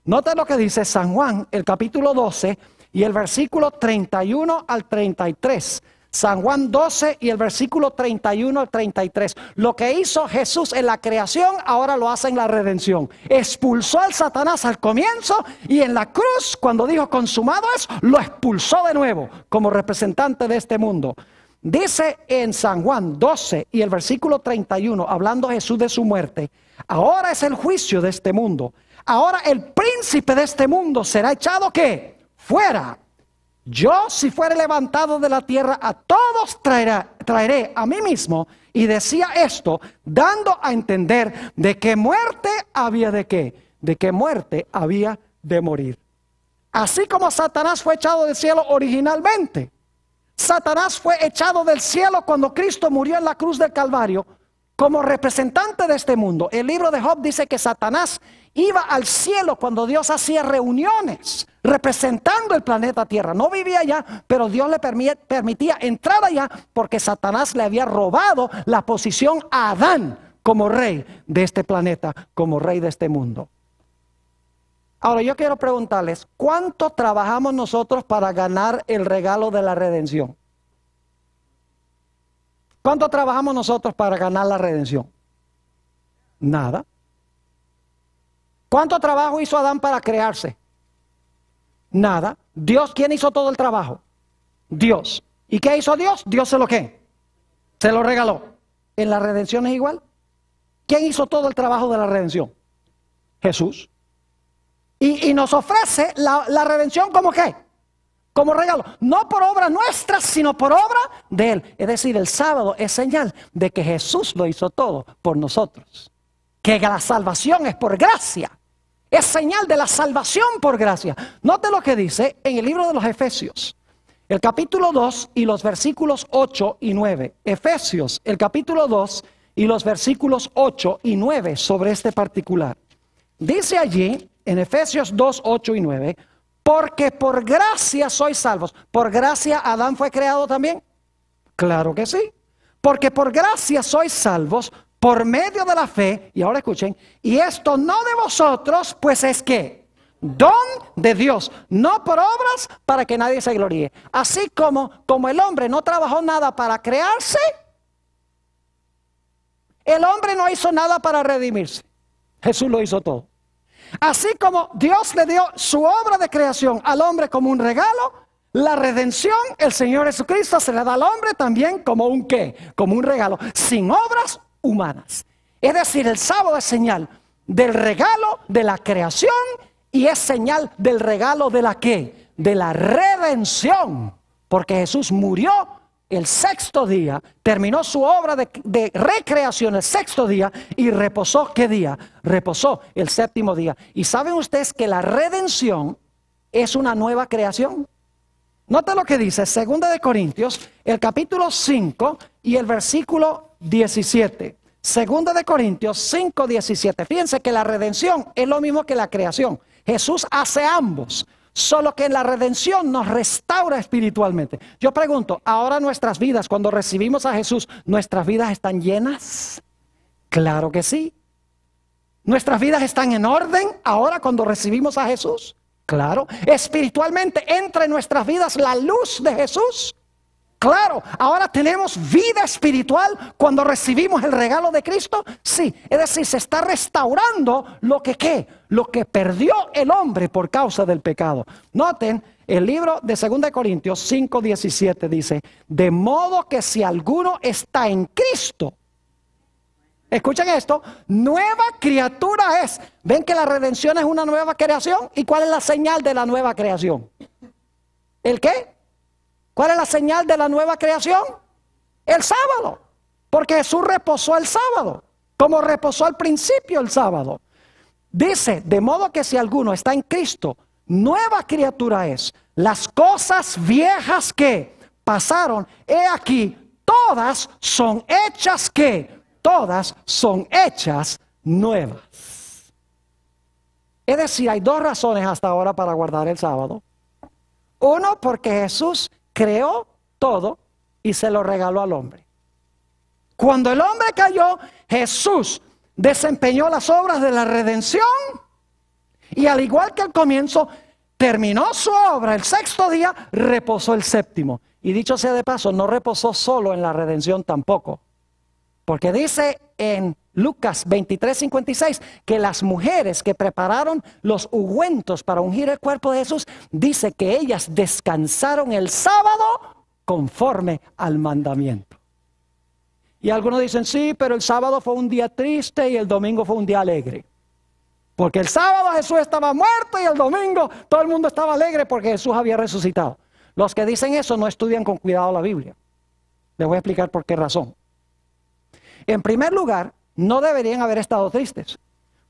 Noten lo que dice San Juan, el capítulo 12 y el versículo 31 al 33. San Juan 12 y el versículo 31 al 33. Lo que hizo Jesús en la creación, ahora lo hace en la redención. Expulsó al Satanás al comienzo y en la cruz, cuando dijo consumado es, lo expulsó de nuevo como representante de este mundo. Dice en San Juan 12 y el versículo 31, hablando Jesús de su muerte, ahora es el juicio de este mundo. Ahora el príncipe de este mundo será echado ¿qué? Fuera. Yo, si fuere levantado de la tierra, a todos traeré a mí mismo. Y decía esto, dando a entender de que muerte había de qué, de que muerte había de morir. Así como Satanás fue echado del cielo originalmente, Satanás fue echado del cielo cuando Cristo murió en la cruz del Calvario como representante de este mundo. El libro de Job dice que Satanás iba al cielo cuando Dios hacía reuniones representando el planeta Tierra. No vivía allá, pero Dios le permitía entrar allá porque Satanás le había robado la posición a Adán como rey de este planeta, como rey de este mundo. Ahora yo quiero preguntarles, ¿cuánto trabajamos nosotros para ganar el regalo de la redención? ¿Cuánto trabajamos nosotros para ganar la redención? Nada. ¿Cuánto trabajo hizo Adán para crearse? Nada. Dios, ¿quién hizo todo el trabajo? Dios. ¿Y qué hizo Dios? Dios se lo ¿qué? Se lo regaló. ¿En la redención es igual? ¿Quién hizo todo el trabajo de la redención? Jesús. Y nos ofrece la redención como ¿qué? como regalo, no por obra nuestra, sino por obra de Él. Es decir, el sábado es señal de que Jesús lo hizo todo por nosotros. Que la salvación es por gracia. Es señal de la salvación por gracia. Note lo que dice en el libro de los Efesios, el capítulo 2 y los versículos 8 y 9. Efesios, el capítulo 2 y los versículos 8 y 9 sobre este particular. Dice allí, en Efesios 2, 8 y 9, porque por gracia sois salvos. ¿Por gracia Adán fue creado también? Claro que sí. Porque por gracia sois salvos por medio de la fe, y ahora escuchen, y esto no de vosotros, pues es que don de Dios, no por obras para que nadie se gloríe. Así como el hombre no trabajó nada para crearse, el hombre no hizo nada para redimirse. Jesús lo hizo todo. Así como Dios le dio su obra de creación al hombre como un regalo, la redención, el Señor Jesucristo se le da al hombre también como un ¿qué? Como un regalo, sin obras humanas. Es decir, el sábado es señal del regalo de la creación y es señal del regalo de la ¿qué? De la redención. Porque Jesús murió el sexto día, terminó su obra de recreación el sexto día y reposó, ¿qué día? Reposó el séptimo día. ¿Y saben ustedes que la redención es una nueva creación? Note lo que dice 2 de Corintios, el capítulo 5 y el versículo 17. 2 de Corintios 5, 17. Fíjense que la redención es lo mismo que la creación. Jesús hace ambos. Solo que en la redención nos restaura espiritualmente. Yo pregunto, ¿ahora nuestras vidas, cuando recibimos a Jesús, nuestras vidas están llenas? Claro que sí. ¿Nuestras vidas están en orden ahora cuando recibimos a Jesús? Claro. ¿Espiritualmente entra en nuestras vidas la luz de Jesús? Claro. ¿Ahora tenemos vida espiritual cuando recibimos el regalo de Cristo? Sí. Es decir, se está restaurando lo que ¿qué? Lo que perdió el hombre por causa del pecado. Noten, el libro de 2 de Corintios 5, 17 dice, de modo que si alguno está en Cristo, escuchen esto, nueva criatura es. ¿Ven que la redención es una nueva creación? ¿Y cuál es la señal de la nueva creación? ¿El qué? ¿Cuál es la señal de la nueva creación? El sábado. Porque Jesús reposó el sábado, como reposó al principio el sábado. Dice, de modo que si alguno está en Cristo, nueva criatura es. Las cosas viejas que pasaron, he aquí, todas son hechas ¿qué? Todas son hechas nuevas. Es decir, hay dos razones hasta ahora para guardar el sábado. Uno, porque Jesús creó todo y se lo regaló al hombre. Cuando el hombre cayó, Jesús desempeñó las obras de la redención y al igual que al comienzo, terminó su obra el sexto día, reposó el séptimo. Y dicho sea de paso, no reposó solo en la redención tampoco. Porque dice en Lucas 23:56 que las mujeres que prepararon los ungüentos para ungir el cuerpo de Jesús, dice que ellas descansaron el sábado conforme al mandamiento. Y algunos dicen, sí, pero el sábado fue un día triste y el domingo fue un día alegre. Porque el sábado Jesús estaba muerto y el domingo todo el mundo estaba alegre porque Jesús había resucitado. Los que dicen eso no estudian con cuidado la Biblia. Les voy a explicar por qué razón. En primer lugar, no deberían haber estado tristes,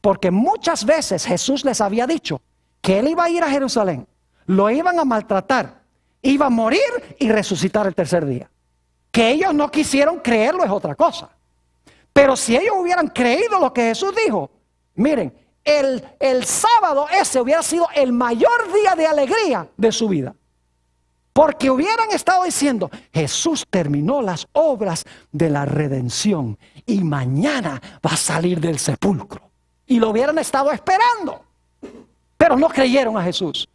porque muchas veces Jesús les había dicho que Él iba a ir a Jerusalén, lo iban a maltratar, iba a morir y resucitar el tercer día. Que ellos no quisieron creerlo es otra cosa. Pero si ellos hubieran creído lo que Jesús dijo, miren, el sábado ese hubiera sido el mayor día de alegría de su vida. Porque hubieran estado diciendo, Jesús terminó las obras de la redención y mañana va a salir del sepulcro. Y lo hubieran estado esperando. Pero no creyeron a Jesús.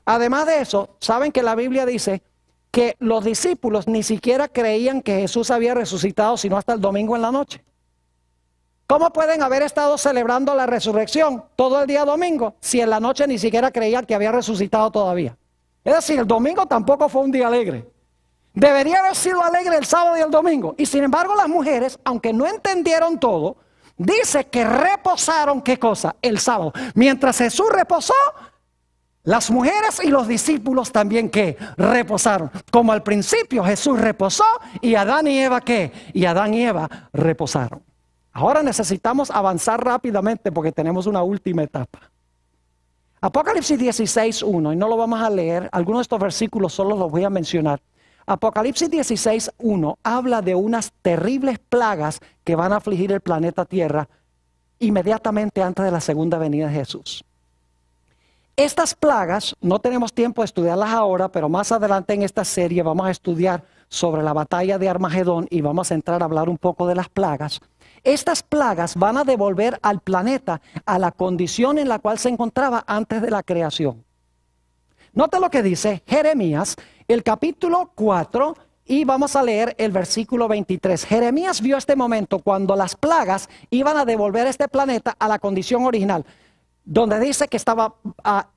Además de eso, saben que la Biblia dice que los discípulos ni siquiera creían que Jesús había resucitado sino hasta el domingo en la noche. ¿Cómo pueden haber estado celebrando la resurrección todo el día domingo si en la noche ni siquiera creían que había resucitado todavía? Es decir, el domingo tampoco fue un día alegre. Debería haber sido alegre el sábado y el domingo. Y sin embargo las mujeres, aunque no entendieron todo, dice que reposaron, ¿qué cosa? El sábado. Mientras Jesús reposó, Las mujeres y los discípulos también ¿qué? Reposaron. Como al principio Jesús reposó y Adán y Eva ¿qué? Y Adán y Eva reposaron. Ahora necesitamos avanzar rápidamente porque tenemos una última etapa. Apocalipsis 16:1, y no lo vamos a leer, algunos de estos versículos solo los voy a mencionar. Apocalipsis 16:1 habla de unas terribles plagas que van a afligir el planeta Tierra inmediatamente antes de la segunda venida de Jesús. Estas plagas, no tenemos tiempo de estudiarlas ahora, pero más adelante en esta serie vamos a estudiar sobre la batalla de Armagedón y vamos a entrar a hablar un poco de las plagas. Estas plagas van a devolver al planeta a la condición en la cual se encontraba antes de la creación. Note lo que dice Jeremías, el capítulo 4, y vamos a leer el versículo 23. Jeremías vio este momento cuando las plagas iban a devolver este planeta a la condición original, donde dice que estaba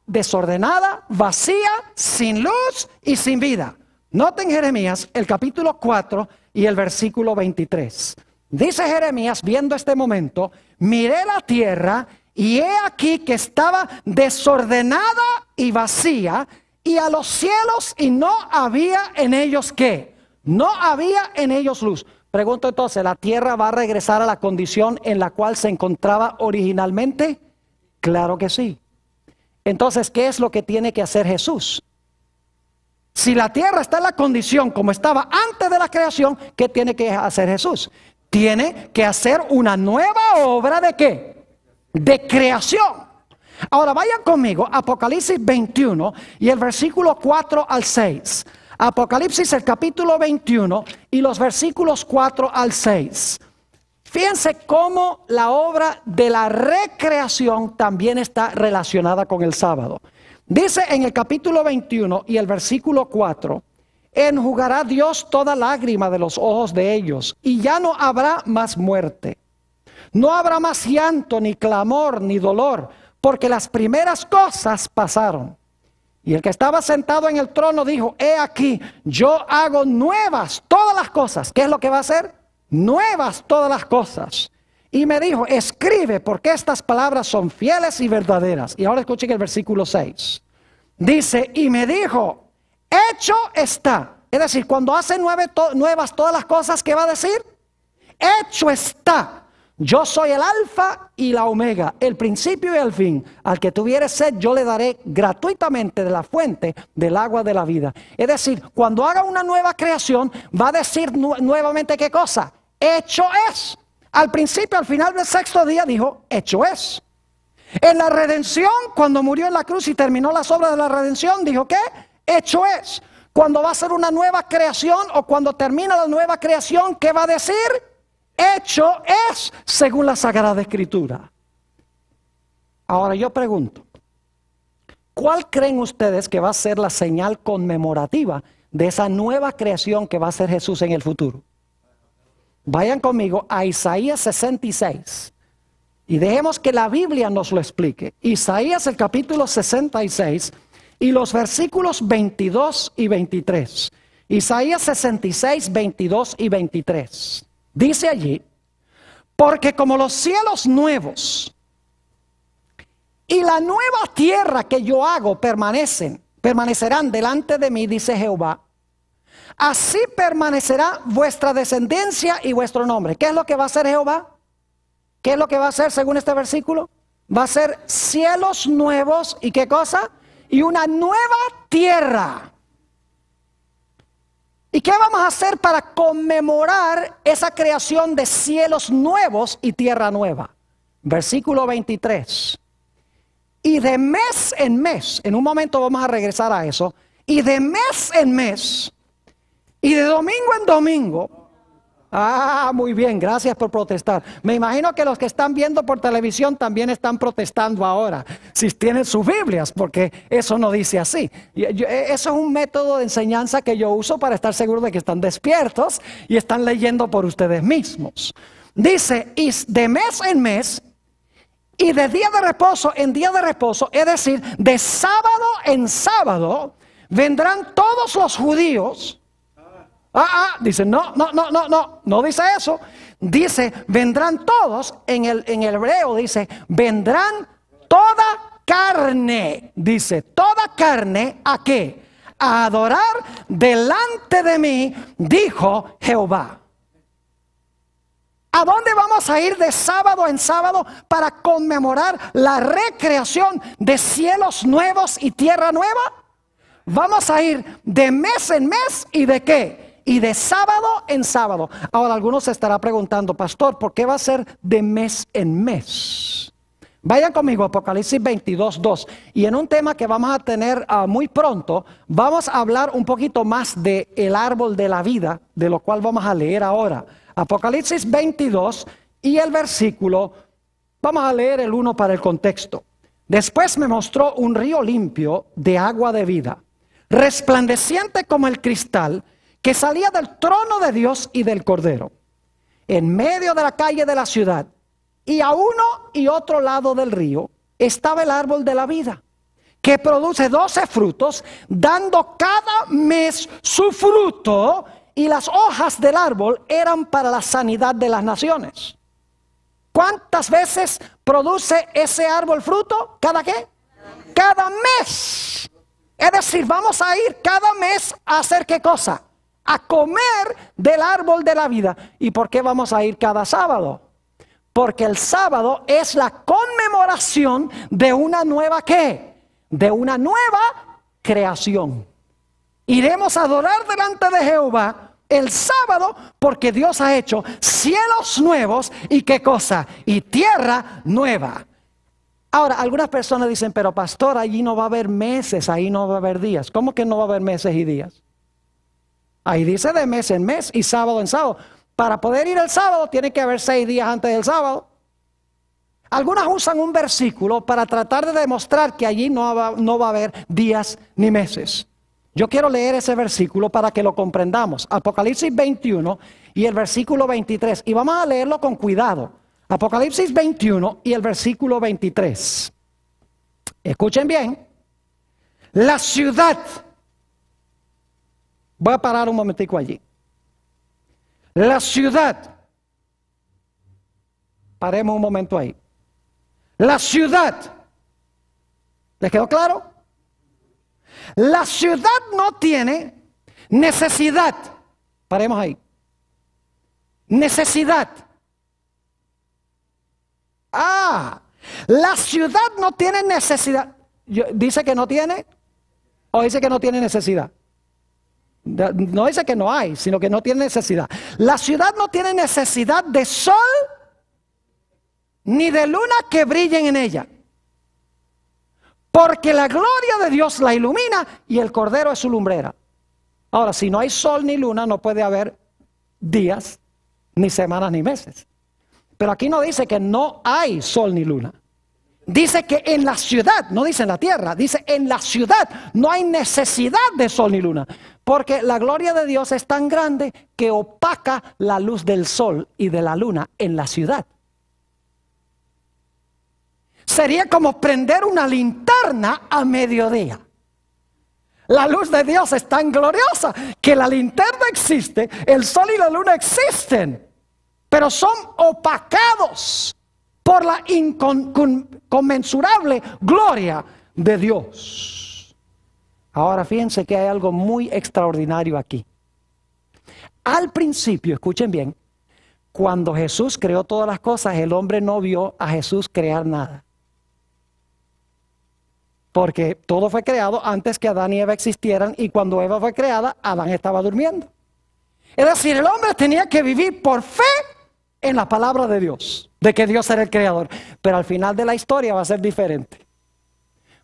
desordenada, vacía, sin luz y sin vida. Noten Jeremías, el capítulo 4 y el versículo 23. Dice Jeremías, viendo este momento, miré la tierra y he aquí que estaba desordenada y vacía, y a los cielos y no había en ellos ¿qué? No había en ellos luz. Pregunto entonces, ¿la tierra va a regresar a la condición en la cual se encontraba originalmente? Claro que sí. Entonces, ¿qué es lo que tiene que hacer Jesús? Si la tierra está en la condición como estaba antes de la creación, ¿qué tiene que hacer Jesús? Tiene que hacer una nueva obra ¿de qué? De creación. Ahora vayan conmigo a Apocalipsis 21 y el versículo 4 al 6. Apocalipsis el capítulo 21 y los versículos 4 al 6. Fíjense cómo la obra de la recreación también está relacionada con el sábado. Dice en el capítulo 21 y el versículo 4, enjugará Dios toda lágrima de los ojos de ellos, y ya no habrá más muerte. No habrá más llanto, ni clamor, ni dolor, porque las primeras cosas pasaron. Y el que estaba sentado en el trono dijo, he aquí, yo hago nuevas todas las cosas. ¿Qué es lo que va a hacer? Nuevas todas las cosas. Y me dijo, escribe, porque estas palabras son fieles y verdaderas. Y ahora escuchen el versículo 6. Dice, y me dijo, hecho está. Es decir, cuando hace nuevas todas las cosas, ¿qué va a decir? Hecho está. Yo soy el alfa y la omega, el principio y el fin. Al que tuviere sed, yo le daré gratuitamente de la fuente del agua de la vida. Es decir, cuando haga una nueva creación, va a decir nuevamente ¿qué cosa? Hecho es. Al principio, al final del sexto día, dijo, hecho es. En la redención, cuando murió en la cruz y terminó las obras de la redención, dijo ¿qué? Hecho es. Cuando va a ser una nueva creación o cuando termina la nueva creación, ¿qué va a decir? Hecho es, según la Sagrada Escritura. Ahora yo pregunto, ¿cuál creen ustedes que va a ser la señal conmemorativa de esa nueva creación que va a ser Jesús en el futuro? Vayan conmigo a Isaías 66 y dejemos que la Biblia nos lo explique. Isaías el capítulo 66 y los versículos 22 y 23. Isaías 66, 22 y 23. Dice allí, porque como los cielos nuevos y la nueva tierra que yo hago permanecerán delante de mí, dice Jehová, así permanecerá vuestra descendencia y vuestro nombre. ¿Qué es lo que va a hacer Jehová? ¿Qué es lo que va a hacer según este versículo? Va a ser cielos nuevos y ¿qué cosa? Y una nueva tierra. ¿Y qué vamos a hacer para conmemorar esa creación de cielos nuevos y tierra nueva? Versículo 23. Y de mes en mes, en un momento vamos a regresar a eso, y de mes en mes, y de domingo en domingo. Ah, muy bien, gracias por protestar. Me imagino que los que están viendo por televisión también están protestando ahora, si tienen sus Biblias, porque eso no dice así. Eso es un método de enseñanza que yo uso para estar seguro de que están despiertos y están leyendo por ustedes mismos. Dice, y de mes en mes, y de día de reposo en día de reposo, es decir, de sábado en sábado, vendrán todos los judíos. Dice, no dice eso. Dice, vendrán todos, en el hebreo dice, vendrán toda carne, dice, toda carne, ¿a qué? A adorar delante de mí, dijo Jehová. ¿A dónde vamos a ir de sábado en sábado para conmemorar la recreación de cielos nuevos y tierra nueva? Vamos a ir de mes en mes y de qué? Y de sábado en sábado. Ahora algunos se estará preguntando, pastor, ¿por qué va a ser de mes en mes? Vayan conmigo a Apocalipsis 22:2. Y en un tema que vamos a tener muy pronto, vamos a hablar un poquito más del árbol de la vida, de lo cual vamos a leer ahora. Apocalipsis 22 y el versículo, vamos a leer el 1 para el contexto. Después me mostró un río limpio de agua de vida, resplandeciente como el cristal, que salía del trono de Dios y del Cordero, en medio de la calle de la ciudad. Y a uno y otro lado del río estaba el árbol de la vida, que produce 12 frutos, dando cada mes su fruto, y las hojas del árbol eran para la sanidad de las naciones. ¿Cuántas veces produce ese árbol fruto? ¿Cada qué? Cada mes. Es decir, vamos a ir cada mes a hacer ¿qué cosa? A comer del árbol de la vida. ¿Y por qué vamos a ir cada sábado? Porque el sábado es la conmemoración de una nueva ¿qué? De una nueva creación. Iremos a adorar delante de Jehová el sábado porque Dios ha hecho cielos nuevos y ¿qué cosa? Y tierra nueva. Ahora, algunas personas dicen, pero pastor, allí no va a haber meses, ahí no va a haber días. ¿Cómo que no va a haber meses y días? Ahí dice de mes en mes y sábado en sábado. Para poder ir el sábado tiene que haber 6 días antes del sábado. Algunas usan un versículo para tratar de demostrar que allí no va a haber días ni meses. Yo quiero leer ese versículo para que lo comprendamos. Apocalipsis 21 y el versículo 23. Y vamos a leerlo con cuidado. Apocalipsis 21 y el versículo 23. Escuchen bien. La ciudad. Voy a parar un momentico allí. La ciudad. Paremos un momento ahí. La ciudad. ¿Les quedó claro? La ciudad no tiene necesidad. Paremos ahí. Necesidad. La ciudad no tiene necesidad. ¿Dice que no tiene? ¿O dice que no tiene necesidad? No dice que no hay, sino que no tiene necesidad. La ciudad no tiene necesidad de sol ni de luna que brillen en ella, porque la gloria de Dios la ilumina y el Cordero es su lumbrera. Ahora, si no hay sol ni luna, no puede haber días, ni semanas, ni meses. Pero aquí no dice que no hay sol ni luna. Dice que en la ciudad, no dice en la tierra, dice en la ciudad no hay necesidad de sol ni luna. Porque la gloria de Dios es tan grande que opaca la luz del sol y de la luna en la ciudad. Sería como prender una linterna a mediodía. La luz de Dios es tan gloriosa que la linterna existe, el sol y la luna existen, pero son opacados por la inconmensurable gloria de Dios. Ahora fíjense que hay algo muy extraordinario aquí. Al principio, escuchen bien, cuando Jesús creó todas las cosas, el hombre no vio a Jesús crear nada. Porque todo fue creado antes que Adán y Eva existieran, y cuando Eva fue creada, Adán estaba durmiendo. Es decir, el hombre tenía que vivir por fe en la palabra de Dios, de que Dios era el creador. Pero al final de la historia va a ser diferente.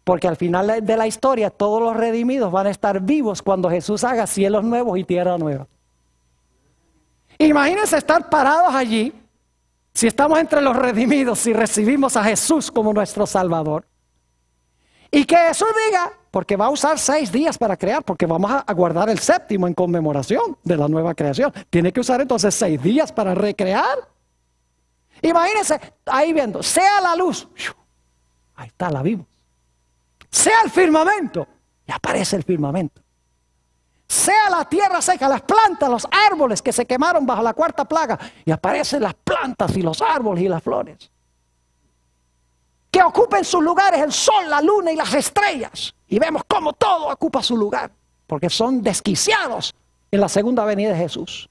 Porque al final de la historia todos los redimidos van a estar vivos cuando Jesús haga cielos nuevos y tierra nueva. Imagínense estar parados allí, si estamos entre los redimidos, si recibimos a Jesús como nuestro Salvador. Y que Jesús diga, porque va a usar 6 días para crear, porque vamos a guardar el 7º en conmemoración de la nueva creación. Tiene que usar entonces 6 días para recrear. Imagínense, ahí viendo, sea la luz, ahí está, la vimos. Sea el firmamento, y aparece el firmamento. Sea la tierra seca, las plantas, los árboles que se quemaron bajo la 4ª plaga, y aparecen las plantas y los árboles y las flores. que ocupen sus lugares el sol, la luna y las estrellas. Y vemos cómo todo ocupa su lugar, porque son desquiciados en la segunda venida de Jesús.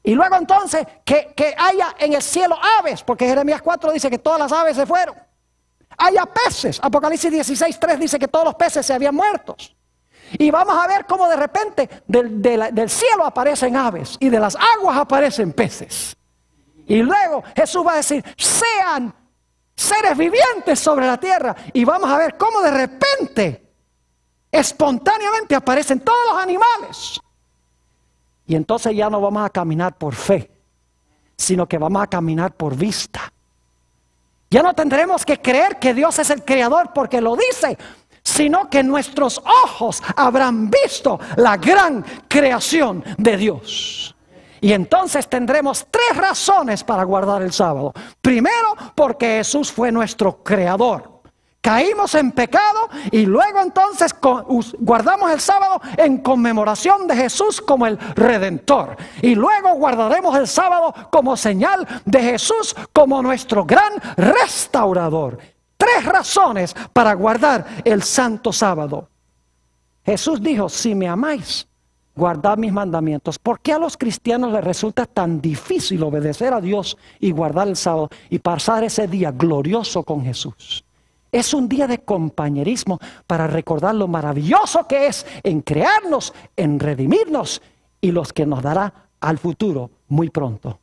Y luego entonces que haya en el cielo aves, porque Jeremías 4 dice que todas las aves se fueron. Haya peces, Apocalipsis 16:3 dice que todos los peces se habían muerto. Y vamos a ver cómo de repente del cielo aparecen aves y de las aguas aparecen peces. Y luego Jesús va a decir, sean seres vivientes sobre la tierra. Y vamos a ver cómo de repente, espontáneamente aparecen todos los animales. Y entonces ya no vamos a caminar por fe, sino que vamos a caminar por vista. Ya no tendremos que creer que Dios es el creador porque lo dice, sino que nuestros ojos habrán visto la gran creación de Dios. Y entonces tendremos 3 razones para guardar el sábado. Primero, porque Jesús fue nuestro creador. Caímos en pecado y luego entonces guardamos el sábado en conmemoración de Jesús como el Redentor. Y luego guardaremos el sábado como señal de Jesús como nuestro gran restaurador. 3 razones para guardar el santo sábado. Jesús dijo, si me amáis, guardad mis mandamientos. ¿Por qué a los cristianos les resulta tan difícil obedecer a Dios y guardar el sábado y pasar ese día glorioso con Jesús? Es un día de compañerismo para recordar lo maravilloso que es en crearnos, en redimirnos y los que nos dará al futuro muy pronto.